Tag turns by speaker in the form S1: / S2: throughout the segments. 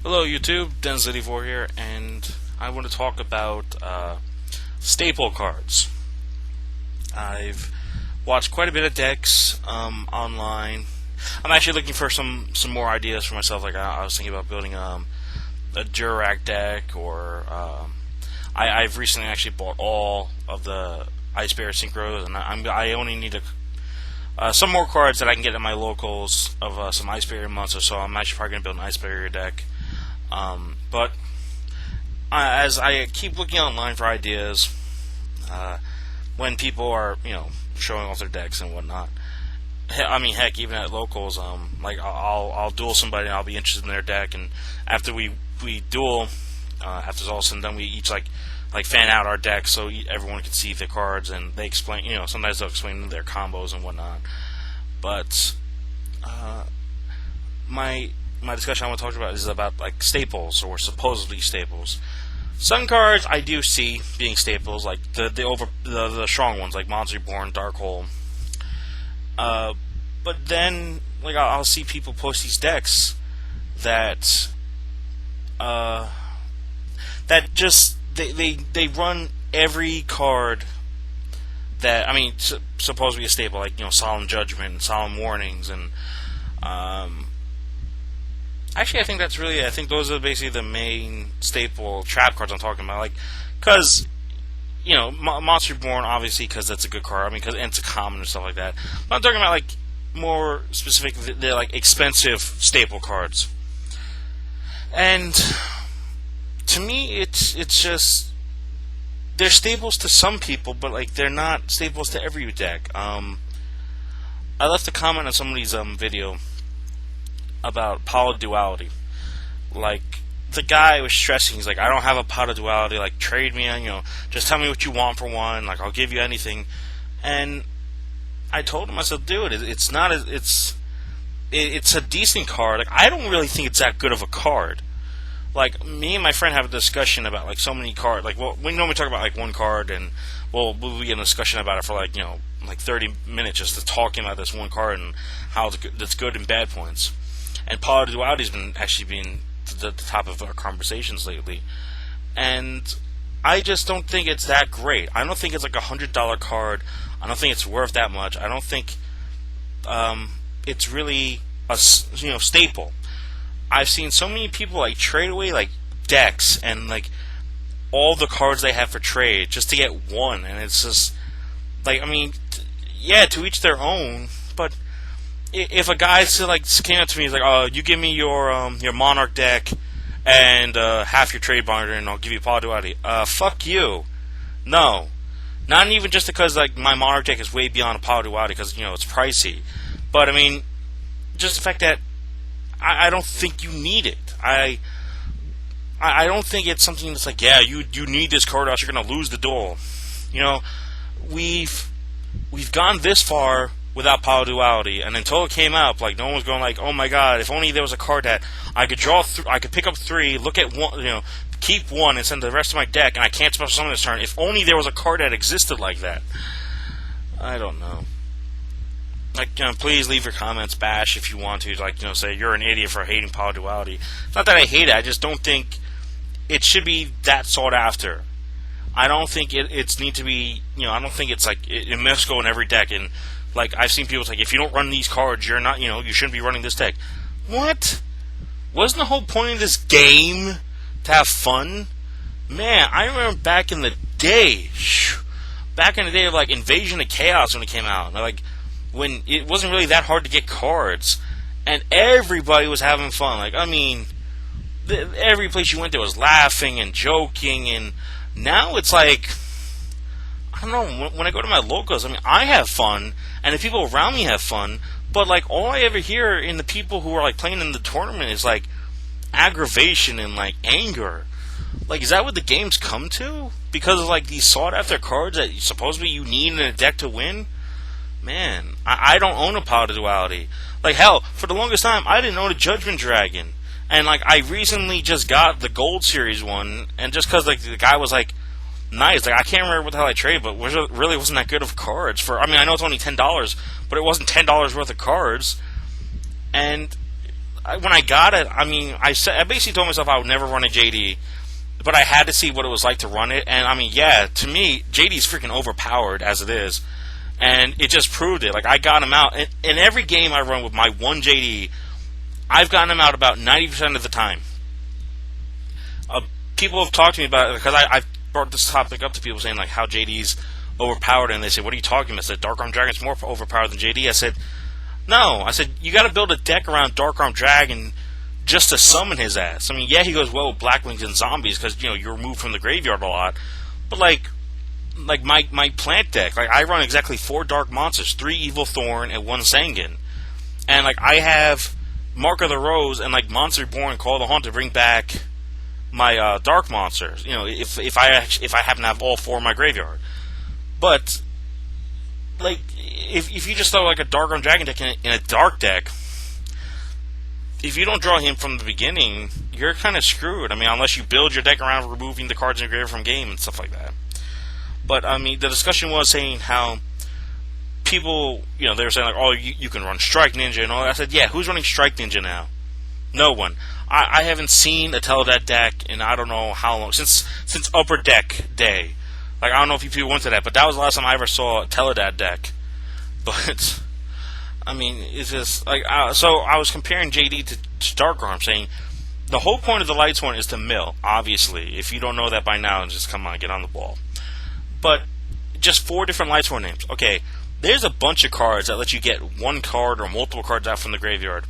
S1: Hello YouTube, Den84 here, and I want to talk about staple cards. I've watched quite a bit of decks online. I'm actually looking for some more ideas for myself. Like I was thinking about building a Durac deck, or I've recently actually bought all of the Ice Bear Synchros, and I only need some more cards that I can get at my locals of some Ice Barrier monsters. So I'm actually probably going to build an Ice Barrier deck. But as I keep looking online for ideas, when people are showing off their decks and whatnot, I mean, heck, even at locals, like I'll duel somebody and I'll be interested in their deck, and after we duel, after it's all said and done, we each like fan out our deck so everyone can see the cards, and they explain. Sometimes they'll explain their combos and whatnot. But my discussion I want to talk about is about like staples, or supposedly staples. Some cards I do see being staples, like the strong ones like Monster Reborn, Darkhold. But then like I'll see people post these decks that just they run every card that, I mean, supposed to be a staple, like Solemn Judgment and Solemn Warnings, and actually I think those are basically the main staple trap cards I'm talking about. Like, because Monster Reborn, obviously, because that's a good card. I mean, because it's a common and stuff like that. But I'm talking about like more specific, they're like expensive staple cards. And to me, it's just, they're staples to some people, but like they're not staples to every deck. I left a comment on somebody's video about Power Duality. Like, the guy was stressing, he's like, I don't have a Power Duality, like, trade me on, just tell me what you want for one, like, I'll give you anything. And I told him, I said, dude, it's not it's a decent card. Like, I don't really think it's that good of a card. Like, me and my friend have a discussion about like so many cards. Like, well, we normally talk about like one card, and we'll be in a discussion about it for like like 30 minutes, just to talking about this one card and how it's good and bad points. And Power Duality has been actually being the top of our conversations lately, and I just don't think it's that great. I don't think it's like $100 card. I don't think it's worth that much. I don't think it's really a staple. I've seen so many people like trade away like decks and like all the cards they have for trade just to get one, and it's just like, I mean, yeah, to each their own. But if a guy came up to me, he's like, "Oh, you give me your Monarch deck and half your trade binder, and I'll give you Power Duality." Fuck you. No, not even just because like my Monarch deck is way beyond a Power Duality, because it's pricey. But I mean, just the fact that I don't think you need it. I don't think it's something that's like, yeah, you need this card, or else you're gonna lose the duel. We've gone this far without Power Duality, and until it came out, like, no one was going like, oh my god, if only there was a card that I could draw, I could pick up 3, look at one, keep 1, and send the rest of my deck, and I can't special summon this turn. If only there was a card that existed like that. I don't know. Like, please leave your comments, bash if you want to. Like, say you're an idiot for hating Power Duality. It's not that I hate it. I just don't think it should be that sought after. I don't think it's need to be. I don't think it's like it must go in every deck. And like, I've seen people say, if you don't run these cards, you're not. You shouldn't be running this deck. What? Wasn't the whole point of this game to have fun? Man, I remember back in the day. Back in the day of like Invasion of Chaos when it came out. Like, when it wasn't really that hard to get cards, and everybody was having fun. Like, I mean, every place you went there was laughing and joking, and now it's like, I don't know, when I go to my locals, I mean, I have fun, and the people around me have fun, but like, all I ever hear in the people who are like playing in the tournament is like aggravation and like anger. Like, is that what the game's come to? Because of like these sought after cards that supposedly you need in a deck to win? Man, I don't own a Power Duality. Like, hell, for the longest time, I didn't own a Judgment Dragon. And, like, I recently just got the Gold Series one, and just because, like, the guy was, like, nice. Like, I can't remember what the hell I traded, but really wasn't that good of cards. I mean, I know it's only $10, but it wasn't $10 worth of cards. And when I got it, I mean, I basically told myself I would never run a JD, but I had to see what it was like to run it. And I mean, yeah, to me, JD's freaking overpowered as it is, and it just proved it. Like I got him out in every game I run with my one JD. I've gotten him out about 90% of the time. People have talked to me about it because I've brought this topic up to people saying like how JD's overpowered, and they say, "What are you talking about?" I said, "Dark Arm Dragon's more overpowered than JD." I said, "No." I said, "You got to build a deck around Dark Arm Dragon just to summon his ass." I mean, yeah, he goes well with Blackwings and zombies because you're removed from the graveyard a lot, but like my plant deck, like I run exactly 4 Dark Monsters, 3 Evil Thorn, and 1 Sanguine, and like I have Mark of the Rose and like Monster Reborn, Call the Haunt to bring back my dark monsters. If I happen to have all 4 in my graveyard, but like if you just throw like a Dark Arm Dragon deck in a dark deck, if you don't draw him from the beginning, you're kind of screwed. I mean, unless you build your deck around removing the cards in your graveyard from game and stuff like that. But I mean, the discussion was saying how people, they were saying like, oh, you can run Strike Ninja and all that. I said, yeah, who's running Strike Ninja now? No one. I haven't seen a Teledad deck in I don't know how long, since Upper Deck Day. Like, I don't know if you people went to that, but that was the last time I ever saw a Teledad deck. But, I mean, it's just, like, so I was comparing JD to Dark Arm, saying, the whole point of the Lightsworn is to mill, obviously. If you don't know that by now, just come on, get on the ball. But, just 4 different Lightsworn names. Okay, there's a bunch of cards that let you get 1 card or multiple cards out from the graveyard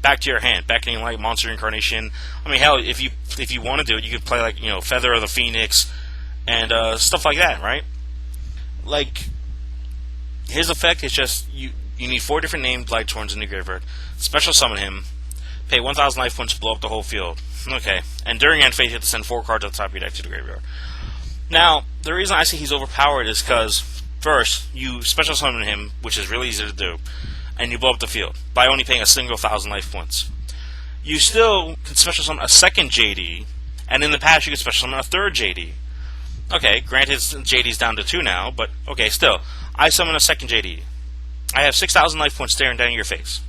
S1: back to your hand, back in like Monster Incarnation. I mean, hell, if you want to do it, you could play like Feather of the Phoenix and stuff like that, right? Like his effect is just you need 4 different named Lightsworns in the graveyard, special summon him, pay 1,000 life points to blow up the whole field. Okay, and during end phase you have to send 4 cards at the top of your deck to the graveyard. Now, the reason I say he's overpowered is because first you special summon him, which is really easy to do, and you blow up the field by only paying a single 1,000 life points. You still can special summon a second JD, and in the past you could special summon a third JD. Okay, granted JD's down to 2 now, but okay, still. I summon a second JD. I have 6,000 life points staring down your face.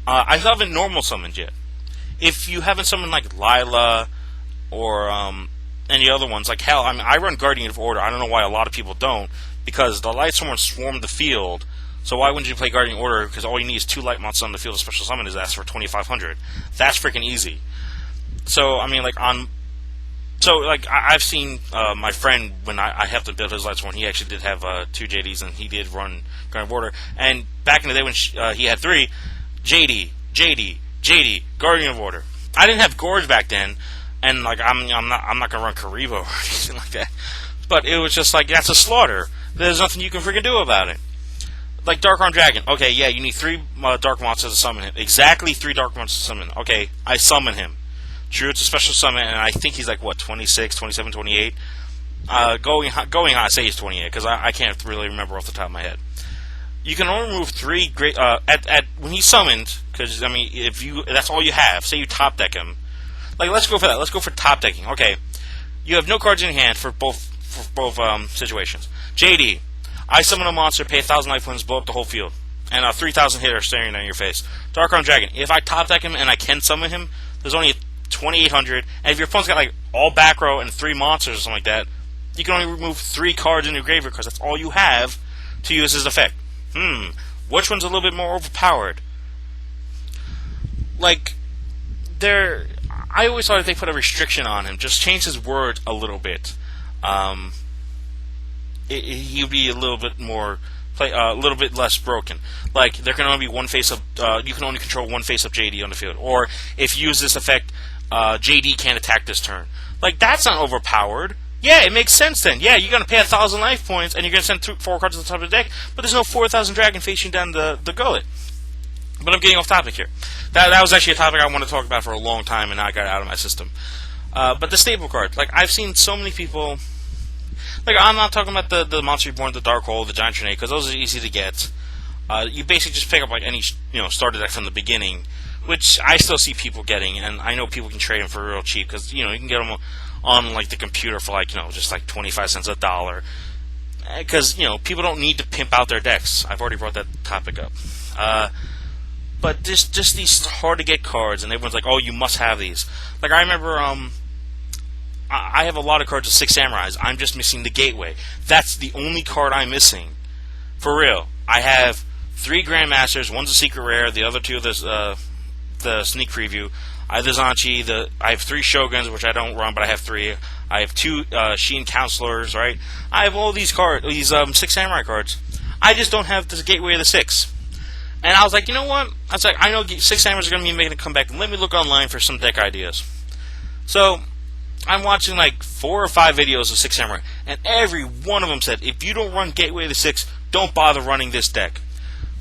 S1: I haven't normal summoned yet. If you haven't summoned like Lila or any other ones, like hell, I mean, I run Guardian of Order. I don't know why a lot of people don't, because the Lightsworn swarm the field. So why wouldn't you play Guardian Order? Because all you need is 2 light monsters on the field to special summon his ass for 2,500. That's freaking easy. So I mean, like I've seen my friend when I have to build his Lightsworn. He actually did have 2 JDs and he did run Guardian of Order. And back in the day when he had 3, JD, Guardian of Order. I didn't have Gorge back then, and like I'm not gonna run Karibo or anything like that. But it was just like that's a slaughter. There's nothing you can freaking do about it. Like Dark Arm Dragon. Okay, yeah, you need 3 Dark Monsters to summon him. Exactly 3 Dark Monsters to summon. Okay, I summon him. True, it's a special summon, and I think he's like, what, 26, 27, 28? Going high, I say he's 28, because I can't really remember off the top of my head. You can only remove 3 great, when he's summoned, because, I mean, that's all you have. Say you top deck him. Like, let's go for that. Let's go for top decking. Okay, you have no cards in your hand for both situations. JD. I summon a monster, pay 1,000 life points, blow up the whole field. And 3,000 hit are staring down your face. Dark Arm Dragon. If I top deck him and I can summon him, there's only 2,800. And if your opponent's got like all back row and 3 monsters or something like that, you can only remove 3 cards in your graveyard because that's all you have to use his effect. Which one's a little bit more overpowered? Like, I always thought if they put a restriction on him, just change his word a little bit. He'd be a little bit more, a little bit less broken. Like there can only be 1 face of, you can only control 1 face of JD on the field. Or if you use this effect, JD can't attack this turn. Like that's not overpowered. Yeah, it makes sense then. Yeah, you're gonna pay 1,000 life points and you're gonna send 4 cards to the top of the deck, but there's no 4,000 dragon facing down the gullet. But I'm getting off topic here. That was actually a topic I wanted to talk about for a long time, and I got it out of my system. But the staple card, like I've seen so many people. Like, I'm not talking about the Monster Reborn, the Dark Hole, the Giant Trinade, because those are easy to get. You basically just pick up, like, any, starter deck from the beginning, which I still see people getting, and I know people can trade them for real cheap, because, you can get them on, like, the computer for, like, just, like, 25 cents a dollar. Because, people don't need to pimp out their decks. I've already brought that topic up. But just these hard to get cards, and everyone's like, "Oh, you must have these." Like I remember, I have a lot of cards of Six Samurais. I'm just missing the Gateway. That's the only card I'm missing. For real. I have 3 Grandmasters. One's a secret rare. The other 2 are the sneak preview. I have the Zanchi. I have 3 Shoguns, which I don't run, but I have 3. I have 2 Sheen Counselors, right? I have all these cards, these Six Samurai cards. I just don't have the Gateway of the 6. And I was like, you know what? I was like, I know Six Samurais are going to be making a comeback. Let me look online for some deck ideas. So I'm watching like 4 or 5 videos of Six Samurai, and every one of them said, if you don't run Gateway of the 6, don't bother running this deck.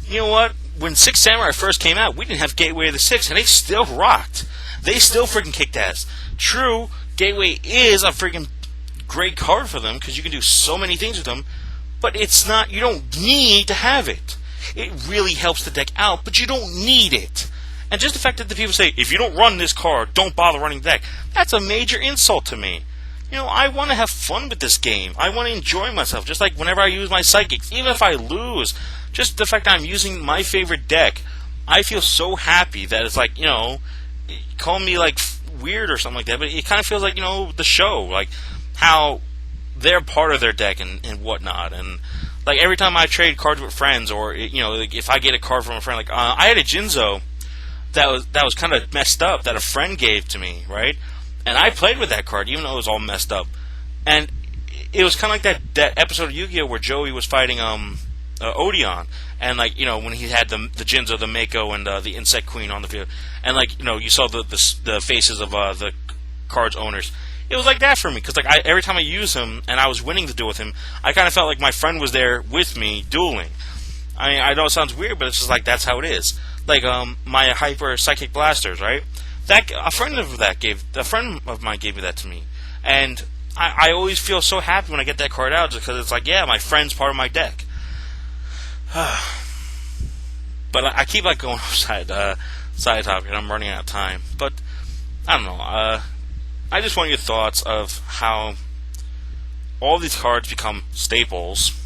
S1: You know what? When Six Samurai first came out, we didn't have Gateway of the 6, and they still rocked. They still freaking kicked ass. True, Gateway is a freaking great card for them, because you can do so many things with them, but it's not, you don't need to have it. It really helps the deck out, but you don't need it. And just the fact that the people say, if you don't run this card, don't bother running the deck, that's a major insult to me. You know, I want to have fun with this game. I want to enjoy myself, just like whenever I use my Psychics. Even if I lose, just the fact that I'm using my favorite deck, I feel so happy that it's like, you know, call me like weird or something like that, but it kind of feels like, you know, the show, like how they're part of their deck and whatnot. And like every time I trade cards with friends, or, you know, like if I get a card from a friend, like I had a Jinzo that was kind of messed up that a friend gave to me, right? And I played with that card, even though it was all messed up. And it was kind of like that episode of Yu-Gi-Oh! Where Joey was fighting Odeon, and like, you know, when he had the Jinzo, the Mako, and the Insect Queen on the field, and like, you know, you saw the faces of the card's owners. It was like that for me, because like every time I use him and I was winning the duel with him, I kind of felt like my friend was there with me dueling. I mean, I know it sounds weird, but it's just like that's how it is. Like my Hyper Psychic Blasters, right? That a friend of mine gave me that to me, and I always feel so happy when I get that card out, just because it's like, yeah, my friend's part of my deck. But I keep like going off side topic, and I'm running out of time. But I don't know. I just want your thoughts of how all these cards become staples,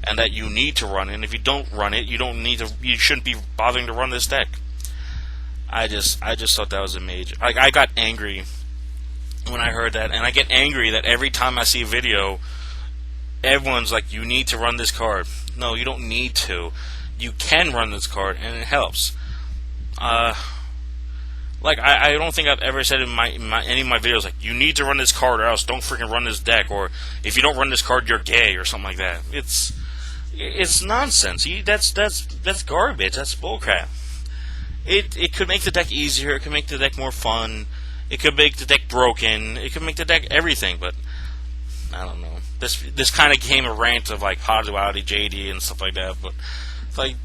S1: and that you need to run it. And if you don't run it, you shouldn't be bothering to run this deck. I just thought that was a major. Like, I got angry when I heard that, and I get angry that every time I see a video, everyone's like, you need to run this card. No, you don't need to. You can run this card, and it helps. Like, I don't think I've ever said in any of my videos, like, you need to run this card or else don't freaking run this deck, or if you don't run this card, you're gay, or something like that. It's nonsense. That's garbage. That's bullcrap. It could make the deck easier. It could make the deck more fun. It could make the deck broken. It could make the deck everything. But I don't know. This kind of became a rant of like Pod Duality, JD, and stuff like that. But like,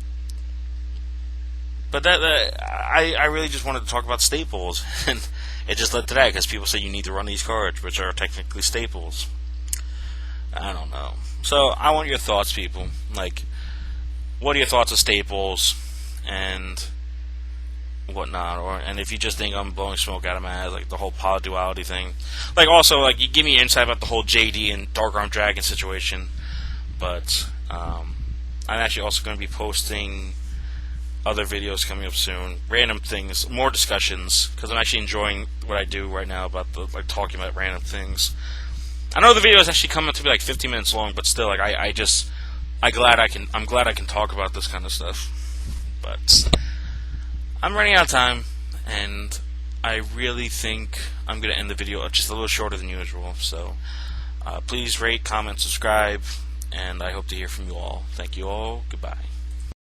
S1: I really just wanted to talk about staples, and it just led to that because people say you need to run these cards, which are technically staples. I don't know. So I want your thoughts, people. Like, what are your thoughts of staples and whatnot? And if you just think I'm blowing smoke out of my ass, like the whole Pod Duality thing. Like, also, like, you give me insight about the whole JD and Dark Arm Dragon situation. But I'm actually also going to be posting other videos coming up soon, random things, more discussions, because I'm actually enjoying what I do right now about talking about random things. I know the video is actually coming to be like 15 minutes long, but still, like I'm glad I can talk about this kind of stuff. But I'm running out of time, and I really think I'm going to end the video just a little shorter than usual. So please rate, comment, subscribe, and I hope to hear from you all. Thank you all. Goodbye.